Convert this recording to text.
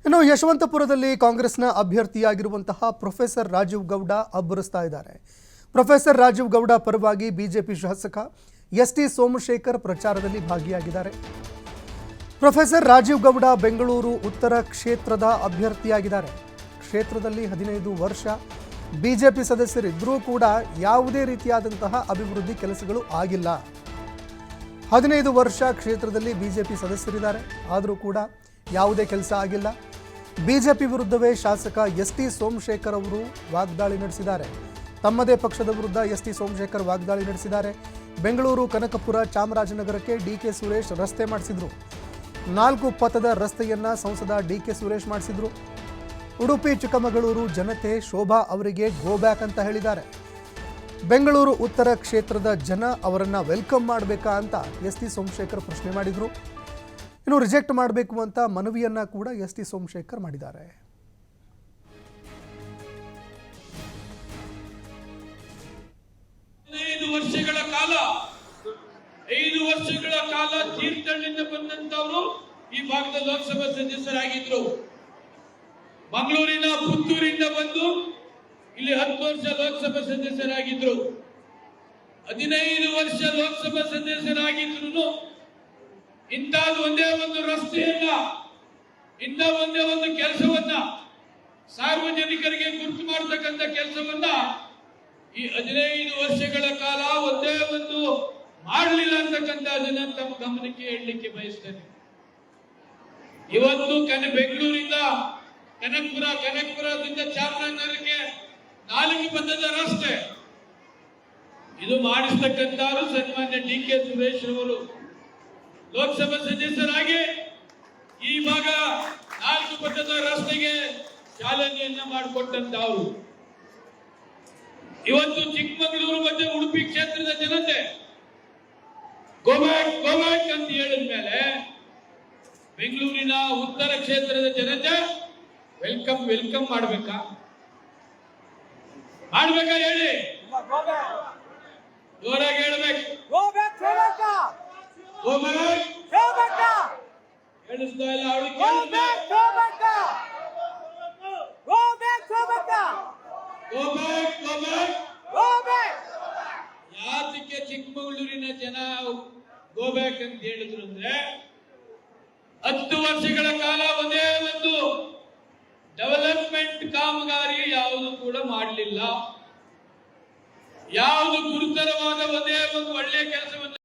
ಇನ್ನು ಯಶವಂತಪುರದಲ್ಲಿ ಕಾಂಗ್ರೆಸ್ನ ಅಭ್ಯರ್ಥಿಯಾಗಿರುವಂತಹ ಪ್ರೊಫೆಸರ್ ರಾಜೀವ್ ಗೌಡ ಅಬ್ಬರಿಸ್ತಾ ಇದ್ದಾರೆ. ಪ್ರೊಫೆಸರ್ ರಾಜೀವ್ ಗೌಡ ಪರವಾಗಿ ಬಿಜೆಪಿ ಶಾಸಕ ಎಸ್.ಟಿ. ಸೋಮಶೇಖರ್ ಪ್ರಚಾರದಲ್ಲಿ ಭಾಗಿಯಾಗಿದ್ದಾರೆ. ಪ್ರೊಫೆಸರ್ ರಾಜೀವ್ ಗೌಡ ಬೆಂಗಳೂರು ಉತ್ತರ ಕ್ಷೇತ್ರದ ಅಭ್ಯರ್ಥಿಯಾಗಿದ್ದಾರೆ. ಕ್ಷೇತ್ರದಲ್ಲಿ 15 ವರ್ಷ ಬಿಜೆಪಿ ಸದಸ್ಯರಿದ್ದರೂ ಕೂಡ ಯಾವುದೇ ರೀತಿಯಾದಂತಹ ಅಭಿವೃದ್ಧಿ ಕೆಲಸಗಳು ಆಗಿಲ್ಲ. 15 ವರ್ಷ ಕ್ಷೇತ್ರದಲ್ಲಿ ಬಿಜೆಪಿ ಸದಸ್ಯರಿದ್ದಾರೆ, ಆದರೂ ಕೂಡ ಯಾವುದೇ ಕೆಲಸ ಆಗಿಲ್ಲ. ಬಿಜೆಪಿ ವಿರುದ್ಧವೇ ಶಾಸಕ ಎಸ್.ಟಿ. ಸೋಮಶೇಖರ್ ಅವರು ವಾಗ್ದಾಳಿ ನಡೆಸಿದ್ದಾರೆ. ತಮ್ಮದೇ ಪಕ್ಷದ ವಿರುದ್ಧ ಎಸ್.ಟಿ. ಸೋಮಶೇಖರ್ ವಾಗ್ದಾಳಿ ನಡೆಸಿದ್ದಾರೆ. ಬೆಂಗಳೂರು ಕನಕಪುರ ಚಾಮರಾಜನಗರಕ್ಕೆ ಡಿ.ಕೆ. ಸುರೇಶ್ ರಸ್ತೆ ಮಾಡಿಸಿದ್ರು. 4 ಪಥದ ರಸ್ತೆಯನ್ನ ಸಂಸದ ಡಿ.ಕೆ. ಸುರೇಶ್ ಮಾಡಿಸಿದ್ರು. ಉಡುಪಿ ಚಿಕ್ಕಮಗಳೂರು ಜನತೆ ಶೋಭಾ ಅವರಿಗೆ ಗೋ ಬ್ಯಾಕ್ ಅಂತ ಹೇಳಿದ್ದಾರೆ. ಬೆಂಗಳೂರು ಉತ್ತರ ಕ್ಷೇತ್ರದ ಜನ ಅವರನ್ನ ವೆಲ್ಕಮ್ ಮಾಡಬೇಕಾ ಅಂತ ಎಸ್.ಟಿ. ಸೋಮಶೇಖರ್ ಪ್ರಶ್ನೆ ಮಾಡಿದ್ರು. ಇನ್ನು ರಿಜೆಕ್ಟ್ ಮಾಡಬೇಕು ಅಂತ ಮನವಿಯನ್ನ ಕೂಡ ಎಸ್.ಟಿ. ಸೋಮಶೇಖರ್ ಮಾಡಿದ್ದಾರೆ. ಐದು ವರ್ಷಗಳ ಕಾಲ ತೀರ್ಥಹಳ್ಳಿಯಿಂದ ಬಂದಂತವರು ಈ ಭಾಗದ ಲೋಕಸಭಾ ಸದಸ್ಯರಾಗಿದ್ರು. ಮಂಗಳೂರಿನ ಪುತ್ತೂರಿಂದ ಬಂದು ಇಲ್ಲಿ 10 ವರ್ಷ ಲೋಕಸಭಾ ಸದಸ್ಯರಾಗಿದ್ರು. 15 ವರ್ಷ ಲೋಕಸಭಾ ಸದಸ್ಯರಾಗಿದ್ರು ಇಂಥದ್ದು ಒಂದೇ ಒಂದು ರಸ್ತೆಯನ್ನ, ಇಂಥ ಒಂದೇ ಒಂದು ಕೆಲಸವನ್ನ, ಸಾರ್ವಜನಿಕರಿಗೆ ಗುರುತು ಮಾಡತಕ್ಕಂಥ ಕೆಲಸವನ್ನ ಈ 15 ವರ್ಷಗಳ ಕಾಲ ಒಂದೇ ಒಂದು ಮಾಡಲಿಲ್ಲ ಅಂತಕ್ಕಂಥದ್ದನ್ನ ತಮ್ಮ ಗಮನಕ್ಕೆ ಹೇಳಲಿಕ್ಕೆ ಬಯಸ್ತೇನೆ. ಇವತ್ತು ಬೆಂಗಳೂರಿಂದ ಕನಕಪುರದಿಂದ ಚಾಮರಾಜನಗರಕ್ಕೆ 4 ಪಥದ ರಸ್ತೆ ಇದು ಮಾಡಿಸ್ತಕ್ಕಂಥವರು ಸನ್ಮಾನ್ಯ ಡಿ.ಕೆ. ಸುರೇಶ್ ಅವರು ಲೋಕಸಭಾ ಸದಸ್ಯರಾಗಿ ಈ ಭಾಗ 4 ಪಥದ ರಸ್ತೆಗೆ ಚಾಲನೆಯನ್ನ ಮಾಡಿಕೊಟ್ಟಂತವರು. ಇವತ್ತು ಚಿಕ್ಕಮಗಳೂರು ಮತ್ತೆ ಉಡುಪಿ ಕ್ಷೇತ್ರದ ಜನತೆ ಗೋಬ್ಯಾಕ್ ಅಂತ ಹೇಳಿದ ಮೇಲೆ ಬೆಂಗಳೂರಿನ ಉತ್ತರ ಕ್ಷೇತ್ರದ ಜನತೆ ವೆಲ್ಕಮ್ ಮಾಡ್ಬೇಕಾ ಹೇಳಿ, ಜೋರಾಗಿ ಹೇಳ್ಬೇಕು. ಕೇಳಿಸ್ತಾ ಇಲ್ಲ ಯಾತಕ್ಕೆ ಚಿಕ್ಕಮಗಳೂರಿನ ಜನ ಗೋಬ್ಯಾಕ್ ಅಂತ ಹೇಳಿದ್ರು ಅಂದ್ರೆ 10 ವರ್ಷಗಳ ಕಾಲ ಒಂದೇ ಒಂದು ಡೆವಲಪ್ಮೆಂಟ್ ಕಾಮಗಾರಿ ಯಾವುದು ಕೂಡ ಮಾಡಲಿಲ್ಲ. ಯಾವುದು ಗುರುತರವಾದ ಒಂದೇ ಒಂದು ಒಳ್ಳೆಯ ಕೆಲಸವನ್ನು